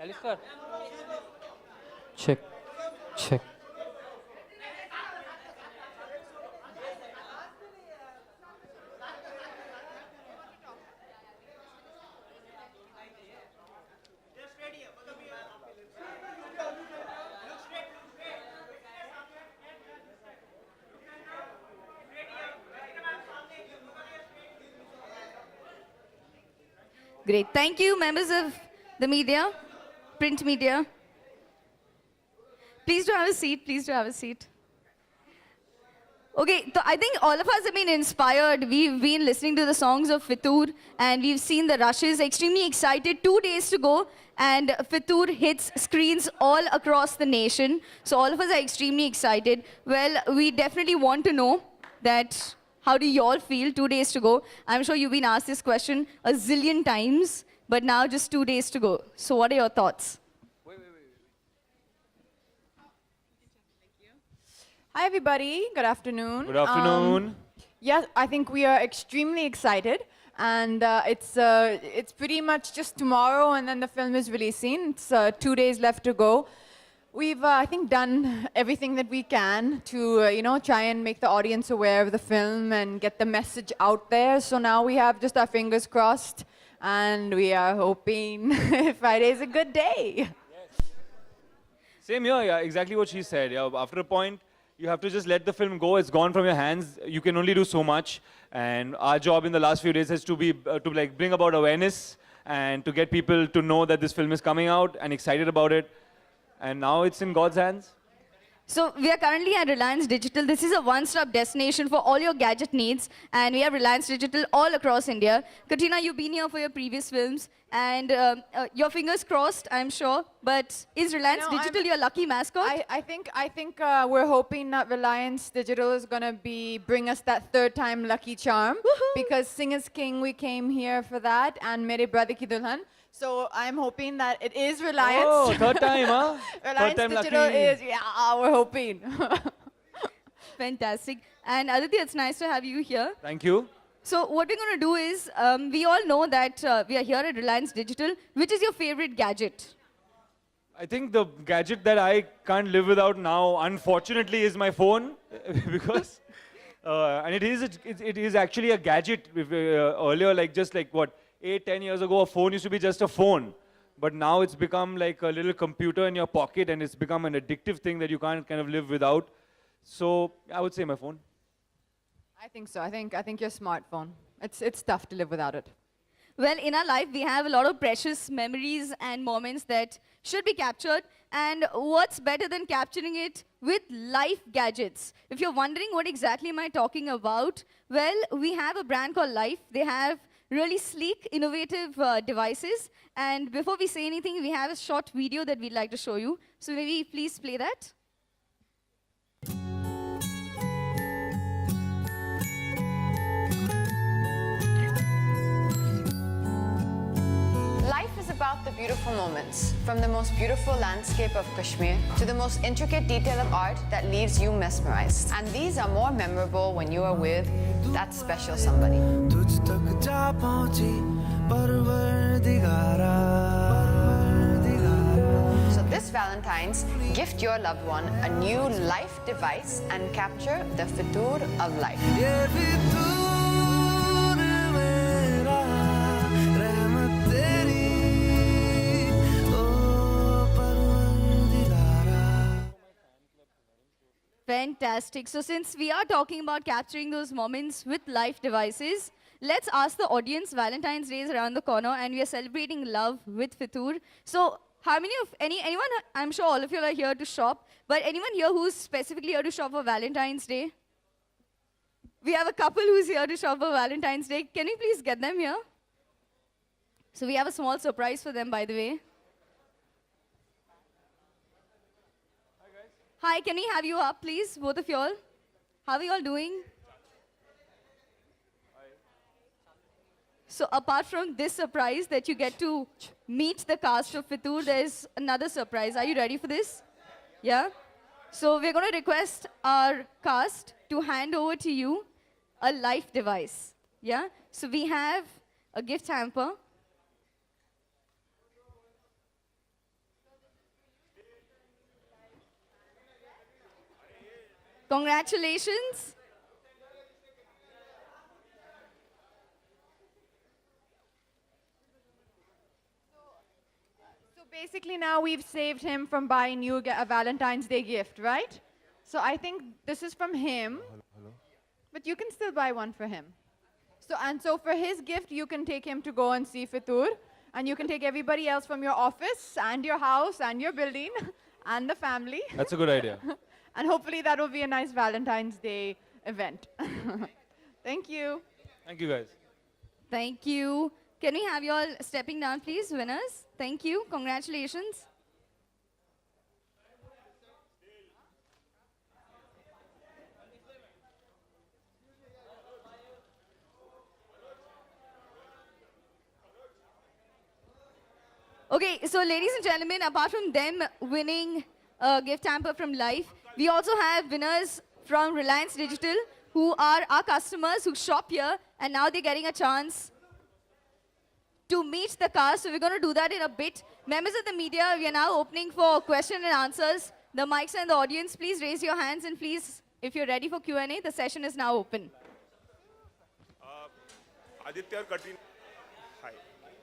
Alistair. Check, check. Great. Thank you, members of the media, print media. Please do have a seat. Please do have a seat. Okay, so I think all of us have been inspired. We've been listening to the songs of Fitur, and we've seen the rushes. Extremely excited. 2 days to go, and Fitur hits screens all across the nation. So all of us are extremely excited. Well, we definitely want to know that how do you all feel? 2 days to go. I'm sure you've been asked this question a zillion times, but now just 2 days to go. So what are your thoughts? Hi, everybody. Good afternoon. Good afternoon. Yes, I think we are extremely excited. And it's pretty much just tomorrow, and then the film is releasing. It's 2 days left to go. We've, I think, done everything that we can to, try and make the audience aware of the film and get the message out there. So now we have just our fingers crossed, and we are hoping Friday is a good day. Same here, yeah, exactly what she said. Yeah, after a point, you have to just let the film go. It's gone from your hands. You can only do so much. And our job in the last few days has to be to like bring about awareness and to get people to know that this film is coming out and excited about it. And now it's in God's hands. So we are currently at Reliance Digital. This is a one-stop destination for all your gadget needs, and we have Reliance Digital all across India. Katrina, you've been here for your previous films, and your fingers crossed, I'm sure. But is Reliance Digital your lucky mascot? I think we're hoping that Reliance Digital is going to bring us that third time lucky charm. Because Singers King, we came here for that, and Mere Brother Ki Dulhan. So I'm hoping that it is Reliance. Oh, third time, huh? Reliance third time Digital lucky. is, yeah, we're hoping. Fantastic. And Aditya, it's nice to have you here. Thank you. So what we're going to do is, we all know that we are here at Reliance Digital. Which is your favorite gadget? I think the gadget that I can't live without now, unfortunately, is my phone. Because, and it is actually a gadget. Earlier, like just like what, 8-10 years ago, a phone used to be just a phone. But now it's become like a little computer in your pocket, and it's become an addictive thing that you can't kind of live without. So I would say my phone. I think so. I think your smartphone. It's tough to live without it. Well, in our life, we have a lot of precious memories and moments that should be captured. And what's better than capturing it with life gadgets? If you're wondering what exactly am I talking about, well, we have a brand called Life. They have really sleek, innovative devices. And before we say anything, we have a short video that we'd like to show you. So maybe please play that. Life is about the beautiful moments, from the most beautiful landscape of Kashmir to the most intricate detail of art that leaves you mesmerized. And these are more memorable when you are with that special somebody. So this Valentine's, gift your loved one a new Life device and capture the Fitur of life. Fantastic. So since we are talking about capturing those moments with Life devices, let's ask the audience. Valentine's Day is around the corner, and we are celebrating love with Fitur. So how many of, anyone, I'm sure all of you are here to shop, but anyone here who's specifically here to shop for Valentine's Day? We have a couple who's here to shop for Valentine's Day. Can we please get them here? So we have a small surprise for them, by the way. Hi, can we have you up, please, both of you all? How are you all doing? So apart from this surprise that you get to meet the cast of Fitur, there's another surprise. Are you ready for this? Yeah? So we're going to request our cast to hand over to you a Life device. Yeah? So we have a gift hamper. Congratulations. So basically now we've saved him from buying you a Valentine's Day gift, right? So I think this is from him. But you can still buy one for him. So for his gift, you can take him to go and see Fitur. And you can take everybody else from your office and your house and your building and the family. That's a good idea. And hopefully that will be a nice Valentine's Day event. Thank you. Thank you, guys. Thank you. Can we have you all stepping down, please, winners? Thank you. Congratulations. Okay, so ladies and gentlemen, apart from them winning a gift hamper from Life, we also have winners from Reliance Digital who are our customers who shop here, and now they're getting a chance to meet the cast. So we're going to do that in a bit. Members of the media, we are now opening for question and answers. The mics and the audience, please raise your hands, and please, if you're ready for Q&A, the session is now open. Aditya और कटरीना, हाय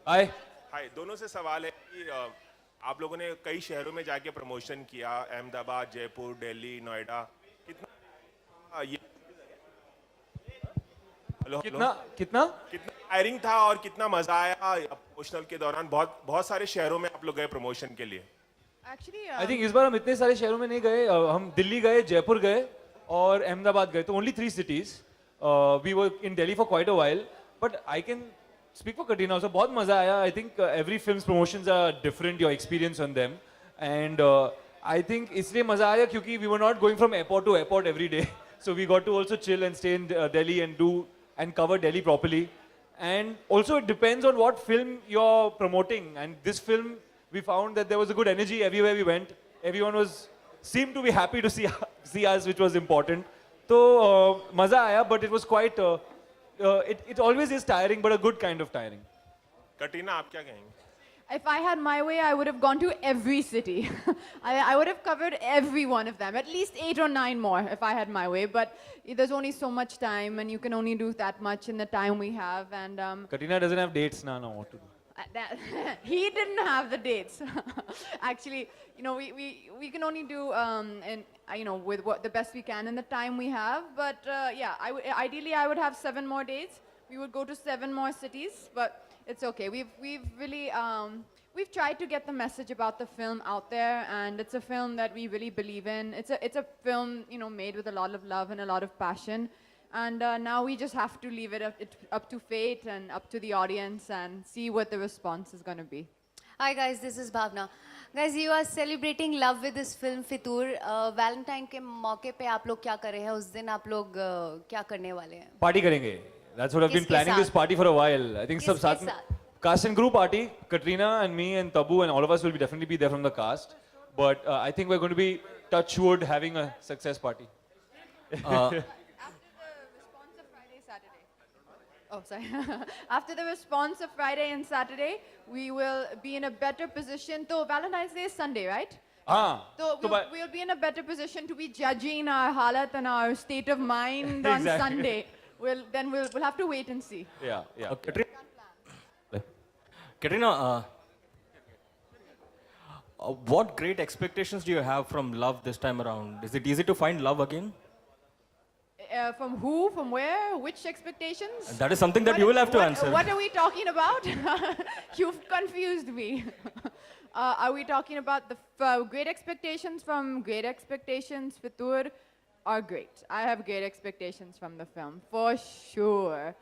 Hi. हाय, दोनों से सवाल है कि आप लोगों ने कई शहरों में जाके प्रमोशन किया, अहमदाबाद, जयपुर, दिल्ली, नोएडा, कितना ये हेलो कितना कितना कितना टायरिंग था और कितना मजा आया प्रमोशनल के दौरान? बहुत सारे शहरों में आप लोग गए प्रमोशन के लिए. Actually, आई थिंक इस बार हम इतने सारे शहरों में नहीं गए. हम दिल्ली गए, जयपुर गए और अहमदाबाद गए. तो only 3 cities. We were in Delhi for quite a while, but I can speak for Katrina also. बहुत मजा आया. I think every film's promotions are different, your experience on them, and I think इसलिए मजा आया क्योंकि we were not going from airport to airport every day, so we got to also chill and stay in Delhi and cover Delhi properly. And also it depends on what film you're promoting. And this film, we found that there was a good energy everywhere we went. Everyone seemed to be happy to see us, which was important. So maza aaya, but it was quite. It always is tiring, but a good kind of tiring. Katrina, आप क्या कहेंगे? if I had my way, I would have gone to every city. I would have covered every one of them, at least 8 or 9 more if I had my way. But there's only so much time, and you can only do that much in the time we have. And Katrina doesn't have dates now. No, what to do? he didn't have the dates. Actually, we can only do with the best we can in the time we have. But yeah, ideally I would have 7 more dates. We would go to 7 more cities, but it's okay. We've really we've tried to get the message about the film out there, and it's a film that we really believe in. It's a film made with a lot of love and a lot of passion, and now we just have to leave it up to fate and up to the audience and see what the response is going to be. Hi guys, this is Bhavna. Guys, you are celebrating love with this film Fitur. Valentine के मौके पे आप लोग क्या कर रहे हैं? उस दिन आप लोग क्या करने वाले हैं? Party करेंगे. That's what I've been किसके planning साथ? this party for a while. I think सब किसके साथ में साथ? cast and crew party. Katrina and me and Tabu and all of us will definitely be there from the cast. But I think we're going to be touch wood having a success party. After the response of Friday, Saturday. Oh, sorry. After the response of Friday and Saturday, we will be in a better position. So Valentine's Day is Sunday, right? हाँ. So तो we'll be in a better position to be judging our halat and our state of mind on Exactly. Sunday. We'll have to wait and see. Yeah, yeah. Katrina, what great expectations do you have from love this time around? Is it easy to find love again? From who? From where? Which expectations? That is something that you will have to answer. What are we talking about? You've confused me. Are we talking about the great expectations from Great Expectations? Fitur are great. I have great expectations from the film, for sure.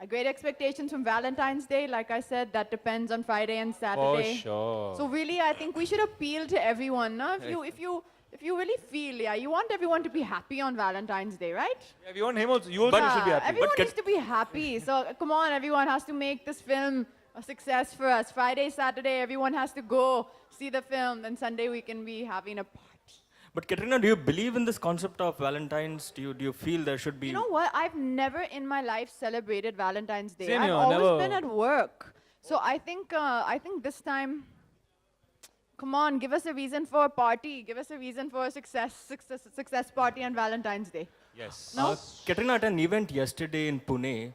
Great expectations from Valentine's Day, like I said, that depends on Friday and Saturday. sure. So really, I think we should appeal to everyone. No? If you really feel, you want everyone to be happy on Valentine's Day, right? Yeah, we want him also. You also should be happy. Everyone needs to be happy. So come on, everyone has to make this film a success for us. Friday, Saturday, everyone has to go see the film. Then Sunday we can be having a party. But Katrina, do you believe in this concept of Valentine's? Do you feel there should be... You know what? I've never in my life celebrated Valentine's Day. Same I've here, always never. been at work. So I think this time, Come on, give us a reason for a party. Give us a reason for a success party on Valentine's Day. Yes. Katrina, at an event yesterday in Pune,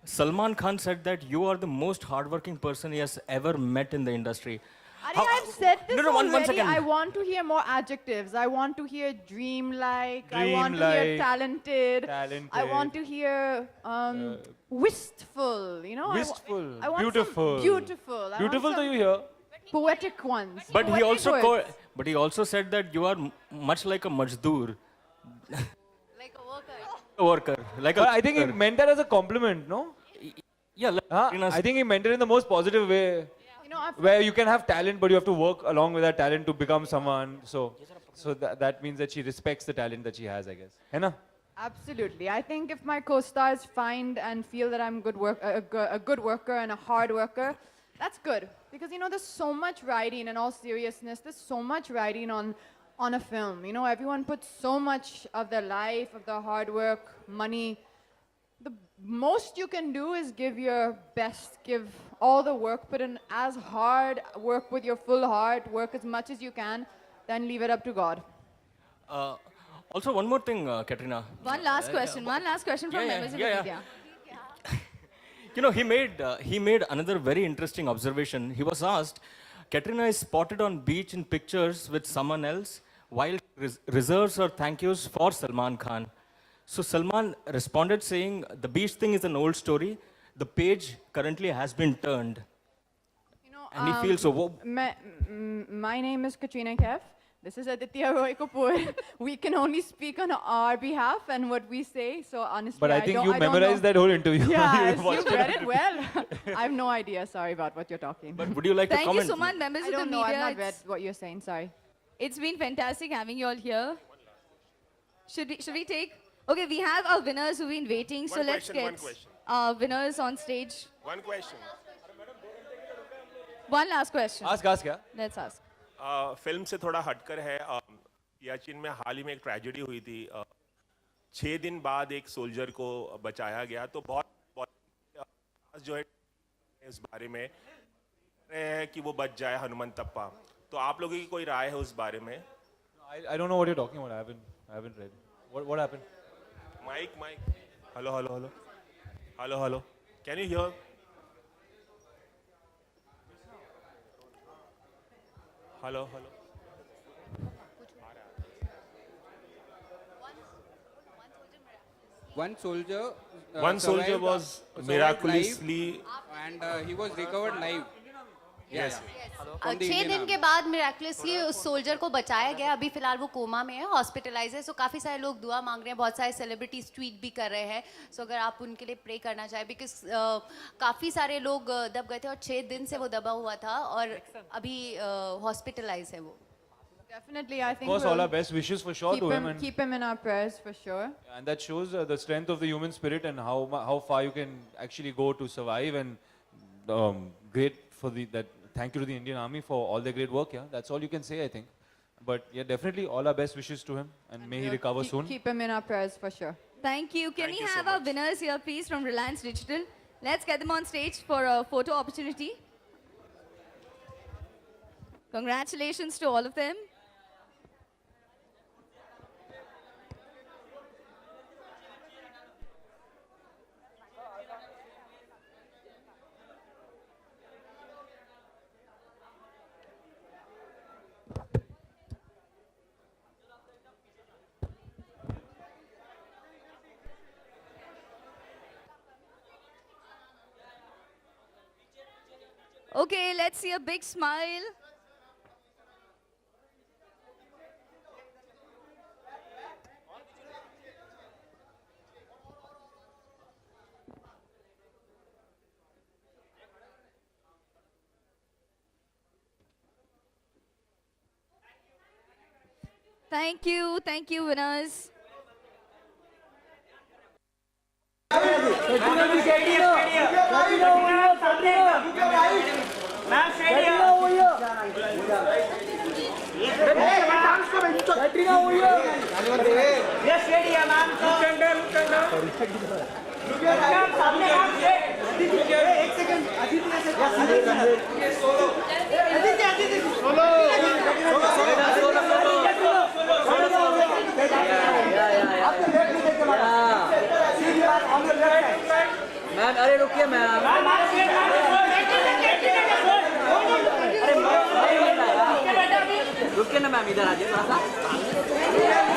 Salman Khan said that you are the most hardworking person he has ever met in the industry. I've said this No, one already. second. I want to hear more adjectives. I want to hear dreamlike. I want to hear Dreamlike, talented. I talented, want to hear wistful. You know, Wistful, I want some beautiful. beautiful. I want Beautiful some to you here. Poetic ones. But he Poetic also words. but he also said that you are much like a majdoor, Like a worker. a worker, like But a. I think he meant that as a compliment, no? Yeah, like Huh? Katrina's- I think he meant it in the most positive way, You know, where you can have talent, but you have to work along with that talent to become someone. So that means that she respects the talent that she has, I guess. है ना? absolutely. I think if my co-stars find and feel that I'm a good worker and a hard worker, that's good. Because, you know, there's so much writing, in all seriousness, there's so much writing on a film. You know, everyone puts so much of their life, of their hard work, money. The most you can do is give your best, give all the work, put in as hard, work with your full heart, work as much as you can, then leave it up to God. Also, one more thing, Katrina. One last question. One last question from Yeah, members of yeah, the yeah. media. You know, he made another very interesting observation. He was asked, Katrina is spotted on beach in pictures with someone else while reserves her thank yous for Salman Khan. So Salman responded saying, the beach thing is an old story. The page currently has been turned. You know, And he feels so. my name is Katrina Kaif. This is Aditya Roy Kapoor. We can only speak on our behalf and what we say. So honestly, But I think you don't memorized know. that whole interview. Yeah, You watched you read it well. I have no idea. Sorry about what you're talking. But would you like to Thank you comment? so much, members I of the don't know. media. I've not read what you're saying. Sorry. It's been fantastic having you all here. Should we take? Okay, we have our winners who've been waiting. So One let's question, one get question. our winners on stage. One question. One last question. Ask क्या? Let's ask. Film से थोड़ा हटकर है सियाचिन में हाल ही में एक tragedy हुई थी 6 दिन बाद एक सोल्जर को बचाया गया तो बहुत जो है इस बारे में है कि वो बच जाए हनुमंतप्पा तो आप लोगों की कोई राय है उस बारे में I don't know what you're talking about. I haven't read. What happened? Mic hello can you hear hello One soldier One soldier was survived miraculously live and he was recovered live. Yes. From the 6 Indian दिन Army. के बाद miraculously उस soldier को बचाया गया अभी फिलहाल वो कोमा में है हॉस्पिटलाइज है सो काफ़ी सारे लोग दुआ मांग रहे हैं बहुत सारे सेलिब्रिटीज ट्वीट भी कर रहे हैं सो अगर आप उनके लिए प्रे करना चाहें बिकॉज काफ़ी सारे लोग दब गए थे और 6 दिन से वो दबा हुआ था और अभी हॉस्पिटलाइज है वो Definitely, I Of think course, all we'll our best wishes for sure to him, and keep him in our prayers for sure. that shows the strength of the human spirit and how far you can actually go to survive. And great for that. Thank you to the Indian Army for all their great work. Yeah, that's all you can say, I think. But yeah, definitely all our best wishes to him, and may he recover soon. Keep him in our prayers for sure. Thank you. Can Thank we you so have our much. winners here, please, from Reliance Digital? Let's get them on stage for a photo opportunity. Congratulations to all of them. Okay, let's see a big smile. Thank you, winners. Yes, ready, man. Look under. Ma'am अरे रुकिए ma'am रुकिए ना ma'am इधर आ जाइए थोड़ा सा